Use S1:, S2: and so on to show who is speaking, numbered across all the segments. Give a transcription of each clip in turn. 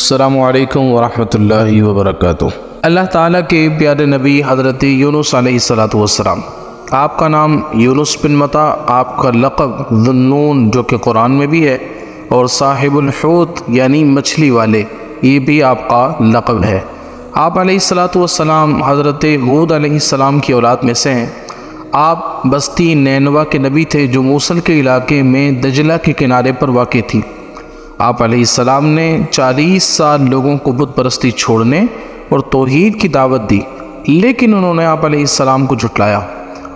S1: السلام علیکم ورحمۃ اللہ وبرکاتہ۔ اللہ تعالیٰ کے پیارے نبی حضرت یونس علیہ السلام، آپ کا نام یونس بن متی، آپ کا لقب ذو النون جو کہ قرآن میں بھی ہے، اور صاحب الحوت یعنی مچھلی والے، یہ بھی آپ کا لقب ہے۔ آپ علیہ السلام حضرت ہود علیہ السلام کی اولاد میں سے ہیں۔ آپ بستی نینوا کے نبی تھے جو موصل کے علاقے میں دجلہ کے کنارے پر واقع تھی۔ آپ علیہ السلام نے 40 سال لوگوں کو بت پرستی چھوڑنے اور توحید کی دعوت دی، لیکن انہوں نے آپ علیہ السلام کو جھٹلایا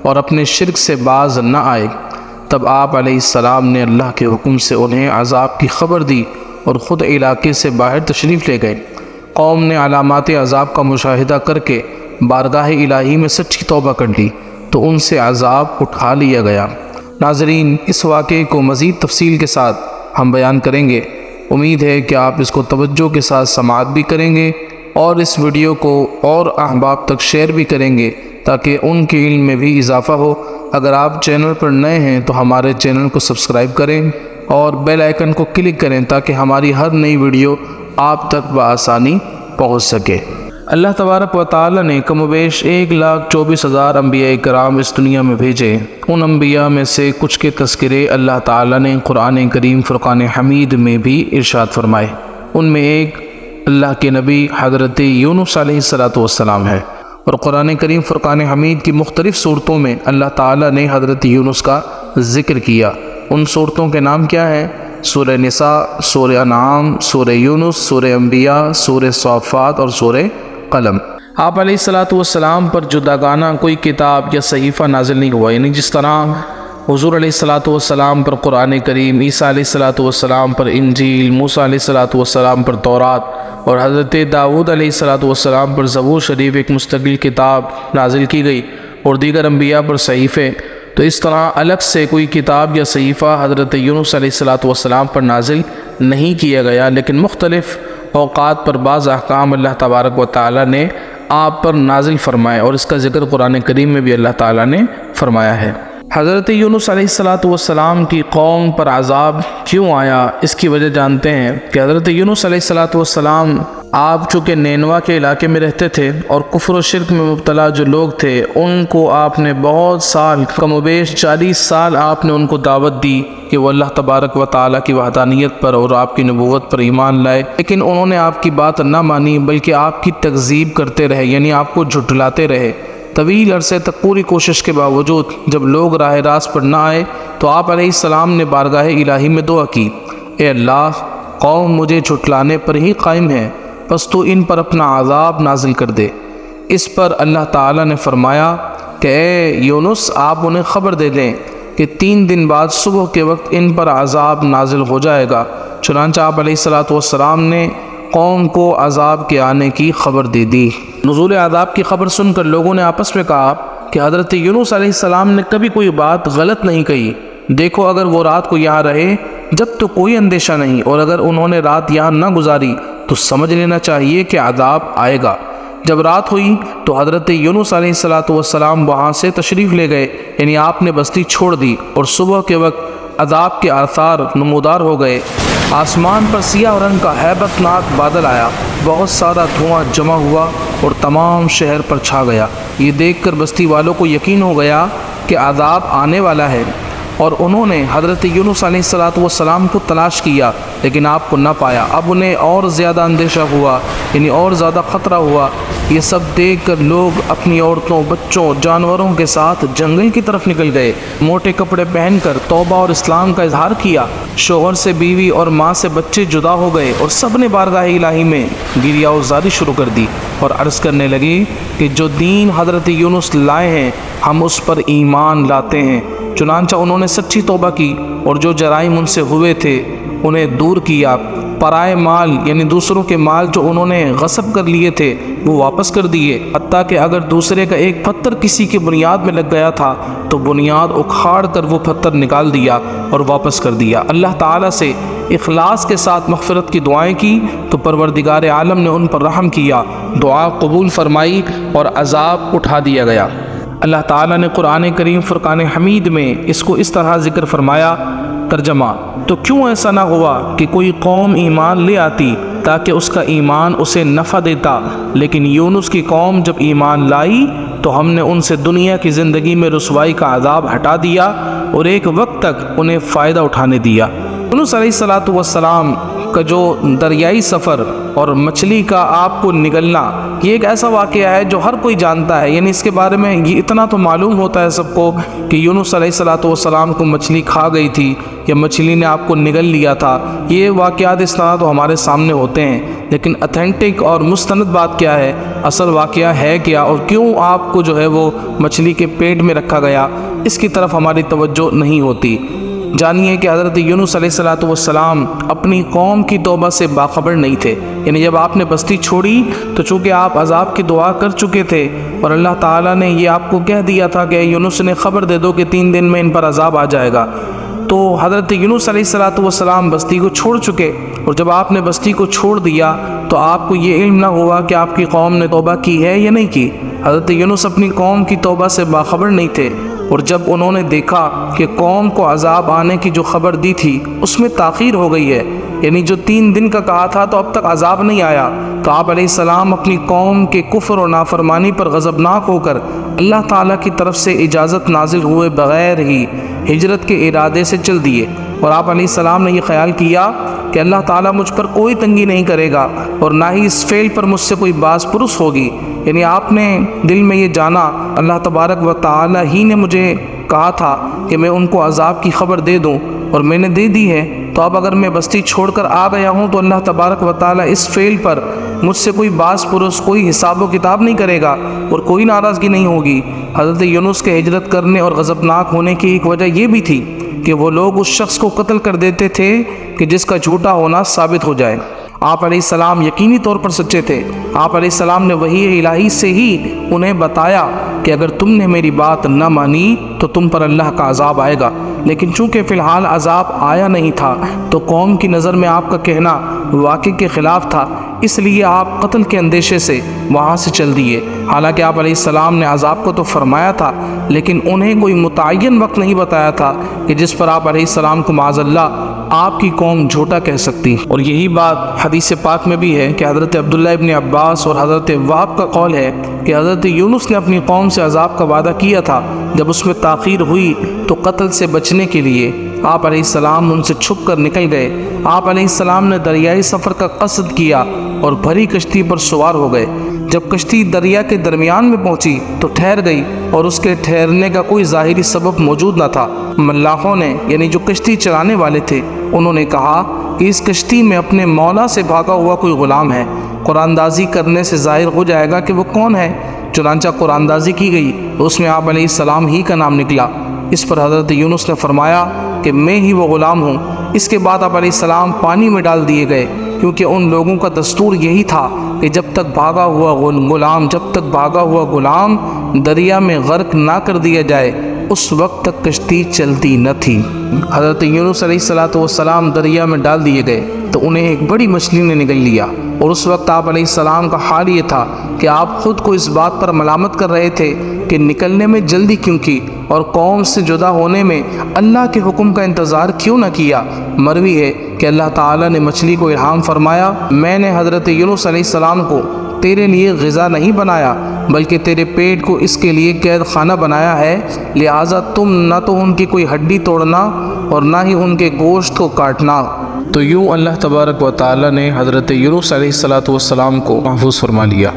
S1: اور اپنے شرک سے باز نہ آئے۔ تب آپ علیہ السلام نے اللہ کے حکم سے انہیں عذاب کی خبر دی اور خود علاقے سے باہر تشریف لے گئے۔ قوم نے علامات عذاب کا مشاہدہ کر کے بارگاہ الہی میں سچی توبہ کر لی تو ان سے عذاب اٹھا لیا گیا۔ ناظرین، اس واقعے کو مزید تفصیل کے ساتھ ہم بیان کریں گے۔ امید ہے کہ آپ اس کو توجہ کے ساتھ سماعت بھی کریں گے اور اس ویڈیو کو اور احباب تک شیئر بھی کریں گے تاکہ ان کے علم میں بھی اضافہ ہو۔ اگر آپ چینل پر نئے ہیں تو ہمارے چینل کو سبسکرائب کریں اور بیل آئیکن کو کلک کریں تاکہ ہماری ہر نئی ویڈیو آپ تک بآسانی پہنچ سکے۔ اللہ تبارک و تعالی نے کم و بیش 1,24,000 انبیاء کرام اس دنیا میں بھیجے۔ ان انبیاء میں سے کچھ کے تذکرے اللہ تعالی نے قرآن کریم فرقان حمید میں بھی ارشاد فرمائے۔ ان میں ایک اللہ کے نبی حضرت یونس علیہ السلام ہے، اور قرآن کریم فرقان حمید کی مختلف صورتوں میں اللہ تعالی نے حضرت یونس کا ذکر کیا۔ ان صورتوں کے نام کیا ہیں؟ سورہ نساء، سورہ انعام، سورہ یونس، سورہ انبیاء، سورہ صافات اور سورہ قلم۔ آپ علیہ السلام پر جداگانہ کوئی کتاب یا صحیفہ نازل نہیں ہوا، یعنی جس طرح حضور علیہ السلام پر قرآن کریم، عیسیٰ علیہ السلام پر انجیل، موسیٰ علیہ السلام پر تورات اور حضرت داؤد علیہ السلام پر زبور شریف ایک مستقل کتاب نازل کی گئی، اور دیگر انبیاء پر صحیفے، تو اس طرح الگ سے کوئی کتاب یا صحیفہ حضرت یونس علیہ السلام پر نازل نہیں کیا گیا، لیکن مختلف اوقات پر بعض احکام اللہ تبارک و تعالی نے آپ پر نازل فرمائے، اور اس کا ذکر قرآن کریم میں بھی اللہ تعالی نے فرمایا ہے۔ حضرت یونس علیہ السلام کی قوم پر عذاب کیوں آیا، اس کی وجہ جانتے ہیں کہ حضرت یونس علیہ السلام آپ چونکہ نینوا کے علاقے میں رہتے تھے، اور کفر و شرک میں مبتلا جو لوگ تھے ان کو آپ نے بہت سال، کم و بیش 40 سال آپ نے ان کو دعوت دی کہ وہ اللہ تبارک و تعالیٰ کی وحدانیت پر اور آپ کی نبوت پر ایمان لائے، لیکن انہوں نے آپ کی بات نہ مانی بلکہ آپ کی تکذیب کرتے رہے، یعنی آپ کو جھٹلاتے رہے۔ طویل عرصے تک پوری کوشش کے باوجود جب لوگ راہ راست پر نہ آئے تو آپ علیہ السلام نے بارگاہ الہی میں دعا کی، اے اللہ، قوم مجھے جھٹلانے پر ہی قائم ہے، بس تو ان پر اپنا عذاب نازل کر دے۔ اس پر اللہ تعالیٰ نے فرمایا کہ اے یونس، آپ انہیں خبر دے دیں کہ 3 دن بعد صبح کے وقت ان پر عذاب نازل ہو جائے گا۔ چنانچہ آپ علیہ السلام نے قوم کو عذاب کے آنے کی خبر دے دی۔ نزول عذاب کی خبر سن کر لوگوں نے آپس میں کہا کہ حضرت یونس علیہ السلام نے کبھی کوئی بات غلط نہیں کہی، دیکھو اگر وہ رات کو یہاں رہے جب تو کوئی اندیشہ نہیں، اور اگر انہوں نے رات یہاں نہ گزاری تو سمجھ لینا چاہیے کہ عذاب آئے گا۔ جب رات ہوئی تو حضرت یونس علیہ السلام وہاں سے تشریف لے گئے، یعنی آپ نے بستی چھوڑ دی، اور صبح کے وقت عذاب کے آثار نمودار ہو گئے۔ آسمان پر سیاہ رنگ کا ہیبت ناک بادل آیا، بہت سارا دھواں جمع ہوا اور تمام شہر پر چھا گیا۔ یہ دیکھ کر بستی والوں کو یقین ہو گیا کہ عذاب آنے والا ہے، اور انہوں نے حضرت یونس علیہ السلام کو تلاش کیا لیکن آپ کو نہ پایا۔ اب انہیں اور زیادہ اندیشہ ہوا، یعنی اور زیادہ خطرہ ہوا۔ یہ سب دیکھ کر لوگ اپنی عورتوں، بچوں، جانوروں کے ساتھ جنگل کی طرف نکل گئے، موٹے کپڑے پہن کر توبہ اور اسلام کا اظہار کیا۔ شوہر سے بیوی اور ماں سے بچے جدا ہو گئے، اور سب نے بارگاہ الہی میں گریہ وزاری شروع کر دی اور عرض کرنے لگے کہ جو دین حضرت یونس لائے ہیں ہم اس پر ایمان لاتے ہیں۔ چنانچہ انہوں نے سچی توبہ کی اور جو جرائم ان سے ہوئے تھے انہیں دور کیا۔ پرائے مال یعنی دوسروں کے مال جو انہوں نے غصب کر لیے تھے وہ واپس کر دیے، حتیٰ کہ اگر دوسرے کا ایک پتھر کسی کی بنیاد میں لگ گیا تھا تو بنیاد اکھاڑ کر وہ پتھر نکال دیا اور واپس کر دیا۔ اللہ تعالیٰ سے اخلاص کے ساتھ مغفرت کی دعائیں کی تو پروردگار عالم نے ان پر رحم کیا، دعا قبول فرمائی اور عذاب اٹھا دیا گیا۔ اللہ تعالیٰ نے قرآن کریم فرقان حمید میں اس کو اس طرح ذکر فرمایا۔ ترجمہ: تو کیوں ایسا نہ ہوا کہ کوئی قوم ایمان لے آتی تاکہ اس کا ایمان اسے نفع دیتا، لیکن یونس کی قوم جب ایمان لائی تو ہم نے ان سے دنیا کی زندگی میں رسوائی کا عذاب ہٹا دیا اور ایک وقت تک انہیں فائدہ اٹھانے دیا۔ یونس علیہ السلام کا جو دریائی سفر اور مچھلی کا آپ کو نگلنا، یہ ایک ایسا واقعہ ہے جو ہر کوئی جانتا ہے، یعنی اس کے بارے میں یہ اتنا تو معلوم ہوتا ہے سب کو کہ یونس علیہ السلام کو مچھلی کھا گئی تھی یا مچھلی نے آپ کو نگل لیا تھا۔ یہ واقعات اس طرح تو ہمارے سامنے ہوتے ہیں، لیکن اتھینٹک اور مستند بات کیا ہے، اصل واقعہ ہے کیا، اور کیوں آپ کو جو ہے وہ مچھلی کے پیٹ میں رکھا گیا، اس کی طرف ہماری توجہ نہیں ہوتی۔ جانیے کہ حضرت یونس علیہ السلام اپنی قوم کی توبہ سے باخبر نہیں تھے، یعنی جب آپ نے بستی چھوڑی تو چونکہ آپ عذاب کی دعا کر چکے تھے اور اللہ تعالیٰ نے یہ آپ کو کہہ دیا تھا کہ یونس نے خبر دے دو کہ 3 دن میں ان پر عذاب آ جائے گا، تو حضرت یونس علیہ السلام بستی کو چھوڑ چکے، اور جب آپ نے بستی کو چھوڑ دیا تو آپ کو یہ علم نہ ہوا کہ آپ کی قوم نے توبہ کی ہے یا نہیں کی۔ حضرت یونس اپنی قوم کی توبہ سے باخبر نہیں تھے، اور جب انہوں نے دیکھا کہ قوم کو عذاب آنے کی جو خبر دی تھی اس میں تاخیر ہو گئی ہے، یعنی جو 3 دن کا کہا تھا تو اب تک عذاب نہیں آیا، تو آپ علیہ السلام اپنی قوم کے کفر اور نافرمانی پر غضبناک ہو کر اللہ تعالیٰ کی طرف سے اجازت نازل ہوئے بغیر ہی ہجرت کے ارادے سے چل دیے، اور آپ علیہ السلام نے یہ خیال کیا کہ اللہ تعالیٰ مجھ پر کوئی تنگی نہیں کرے گا اور نہ ہی اس فعل پر مجھ سے کوئی باز پرس ہوگی، یعنی آپ نے دل میں یہ جانا اللہ تبارک و تعالیٰ ہی نے مجھے کہا تھا کہ میں ان کو عذاب کی خبر دے دوں اور میں نے دے دی ہے، تو اب اگر میں بستی چھوڑ کر آ گیا ہوں تو اللہ تبارک و تعالیٰ اس فعل پر مجھ سے کوئی باز پرس، کوئی حساب و کتاب نہیں کرے گا اور کوئی ناراضگی نہیں ہوگی۔ حضرت یونس کے ہجرت کرنے اور غضبناک ہونے کی ایک وجہ یہ بھی تھی کہ وہ لوگ اس شخص کو قتل کر دیتے تھے کہ جس کا جھوٹا ہونا ثابت ہو جائے۔ آپ علیہ السلام یقینی طور پر سچے تھے۔ آپ علیہ السلام نے وحی الہی سے ہی انہیں بتایا کہ اگر تم نے میری بات نہ مانی تو تم پر اللہ کا عذاب آئے گا، لیکن چونکہ فی الحال عذاب آیا نہیں تھا تو قوم کی نظر میں آپ کا کہنا واقع کے خلاف تھا، اس لیے آپ قتل کے اندیشے سے وہاں سے چل دیے۔ حالانکہ آپ علیہ السلام نے عذاب کو تو فرمایا تھا، لیکن انہیں کوئی متعین وقت نہیں بتایا تھا کہ جس پر آپ علیہ السلام کو معاذ اللہ آپ کی قوم جھوٹا کہہ سکتی، اور یہی بات حدیث پاک میں بھی ہے کہ حضرت عبداللہ ابن عباس اور حضرت وہب کا قول ہے کہ حضرت یونس نے اپنی قوم سے عذاب کا وعدہ کیا تھا، جب اس میں تاخیر ہوئی تو قتل سے بچنے کے لیے آپ علیہ السلام ان سے چھپ کر نکل گئے۔ آپ علیہ السلام نے دریائی سفر کا قصد کیا اور بھری کشتی پر سوار ہو گئے۔ جب کشتی دریا کے درمیان میں پہنچی تو ٹھہر گئی اور اس کے ٹھہرنے کا کوئی ظاہری سبب موجود نہ تھا۔ ملاحوں نے، یعنی جو کشتی چلانے والے تھے، انہوں نے کہا کہ اس کشتی میں اپنے مولا سے بھاگا ہوا کوئی غلام ہے، قرآن اندازی کرنے سے ظاہر ہو جائے گا کہ وہ کون ہے۔ چنانچہ قرآن اندازی کی گئی، اس میں آپ علیہ السلام ہی کا نام نکلا۔ اس پر حضرت یونس نے فرمایا کہ میں ہی وہ غلام ہوں۔ اس کے بعد آپ علیہ السلام پانی میں ڈال دیے گئے، کیونکہ ان لوگوں کا دستور یہی تھا کہ جب تک بھاگا ہوا غلام دریا میں غرق نہ کر دیا جائے اس وقت تک کشتی چلتی نہ تھی۔ حضرت یونس علیہ السلام دریا میں ڈال دیے گئے تو انہیں ایک بڑی مچھلی نے نگل لیا، اور اس وقت آپ علیہ السلام کا حال یہ تھا کہ آپ خود کو اس بات پر ملامت کر رہے تھے کہ نکلنے میں جلدی کیوں کی اور قوم سے جدا ہونے میں اللہ کے حکم کا انتظار کیوں نہ کیا۔ مروی ہے کہ اللہ تعالیٰ نے مچھلی کو الہام فرمایا، میں نے حضرت یونس علیہ السلام کو تیرے لیے غذا نہیں بنایا بلکہ تیرے پیٹ کو اس کے لیے قید خانہ بنایا ہے، لہٰذا تم نہ تو ان کی کوئی ہڈی توڑنا اور نہ ہی ان کے گوشت کو کاٹنا۔ تو یوں اللہ تبارک و تعالیٰ نے حضرت یونس علیہ السلام کو محفوظ فرما لیا۔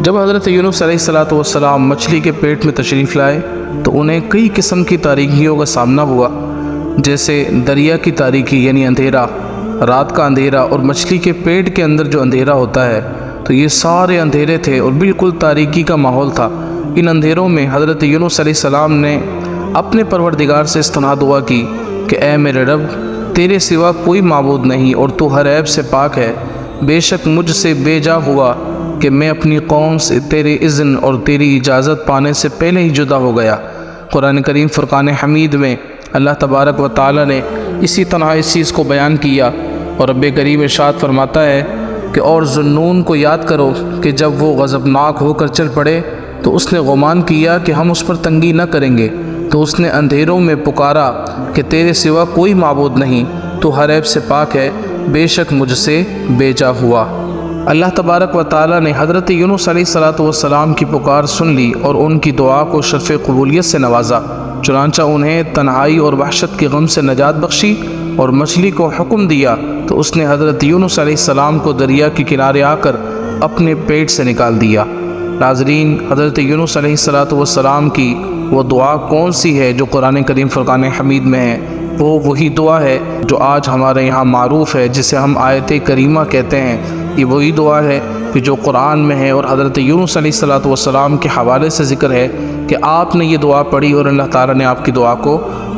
S1: جب حضرت یونس علیہ السلام مچھلی کے پیٹ میں تشریف لائے تو انہیں کئی قسم کی تاریکیوں کا سامنا ہوا، جیسے دریا کی تاریکی یعنی اندھیرا، رات کا اندھیرا، اور مچھلی کے پیٹ کے اندر جو اندھیرا ہوتا ہے، تو یہ سارے اندھیرے تھے اور بالکل تاریکی کا ماحول تھا۔ ان اندھیروں میں حضرت یونس علیہ السلام نے اپنے پروردگار سے استناد دعا کی کہ اے میرے رب، تیرے سوا کوئی معبود نہیں اور تو ہر عیب سے پاک ہے، بے شک مجھ سے بے جا ہوا کہ میں اپنی قوم سے تیرے اذن اور تیری اجازت پانے سے پہلے ہی جدا ہو گیا۔ قرآن کریم فرقان حمید میں اللہ تبارک و تعالیٰ نے اسی طرح اس چیز کو بیان کیا، اور رب کریم ارشاد فرماتا ہے کہ اور ذنون کو یاد کرو کہ جب وہ غضبناک ہو کر چل پڑے تو اس نے گمان کیا کہ ہم اس پر تنگی نہ کریں گے، تو اس نے اندھیروں میں پکارا کہ تیرے سوا کوئی معبود نہیں، تو ہر عیب سے پاک ہے، بے شک مجھ سے بیچا ہوا۔ اللہ تبارک و تعالیٰ نے حضرت یونس علیہ السلام کی پکار سن لی اور ان کی دعا کو شرف قبولیت سے نوازا، چنانچہ انہیں تنہائی اور وحشت کے غم سے نجات بخشی اور مچھلی کو حکم دیا تو اس نے حضرت یونس علیہ السلام کو دریا کے کنارے آ کر اپنے پیٹ سے نکال دیا۔ ناظرین، حضرت یونس علیہ السلام کی وہ دعا کون سی ہے جو قرآن کریم فرقان حمید میں ہے؟ وہ وہی دعا ہے جو آج ہمارے یہاں معروف ہے، جسے ہم آیت کریمہ کہتے ہیں۔ یہ وہی دعا ہے کہ جو قرآن میں ہے اور حضرت یونس علیہ السلام کے حوالے سے ذکر ہے کہ آپ نے یہ دعا پڑھی اور اللہ تعالیٰ نے آپ کی دعا کو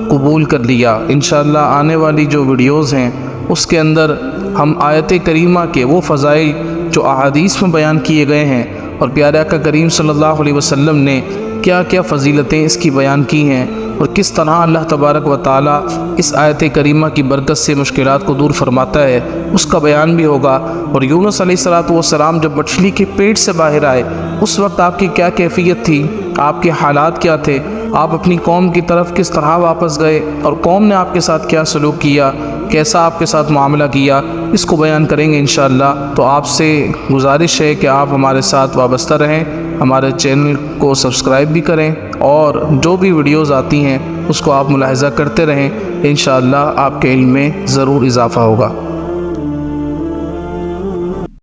S1: قبول کر لیا۔ انشاءاللہ آنے والی جو ویڈیوز ہیں اس کے اندر ہم آیت کریمہ کے وہ فضائل جو احادیث میں بیان کیے گئے ہیں اور پیارے آقا کریم صلی اللہ علیہ وسلم نے کیا کیا فضیلتیں اس کی بیان کی ہیں اور کس طرح اللہ تبارک و تعالیٰ اس آیت کریمہ کی برکت سے مشکلات کو دور فرماتا ہے، اس کا بیان بھی ہوگا۔ اور یونس علیہ السلام جب مچھلی کے پیٹ سے باہر آئے اس وقت آپ کی کیا کیفیت تھی، آپ کے حالات کیا تھے، آپ اپنی قوم کی طرف کس طرح واپس گئے اور قوم نے آپ کے ساتھ کیا سلوک کیا، کیسا آپ کے ساتھ معاملہ کیا، اس کو بیان کریں گے انشاءاللہ۔ تو آپ سے گزارش ہے کہ آپ ہمارے ساتھ وابستہ رہیں، ہمارے چینل کو سبسکرائب بھی کریں اور جو بھی ویڈیوز آتی ہیں اس کو آپ ملاحظہ کرتے رہیں، انشاءاللہ آپ کے علم میں ضرور اضافہ ہوگا۔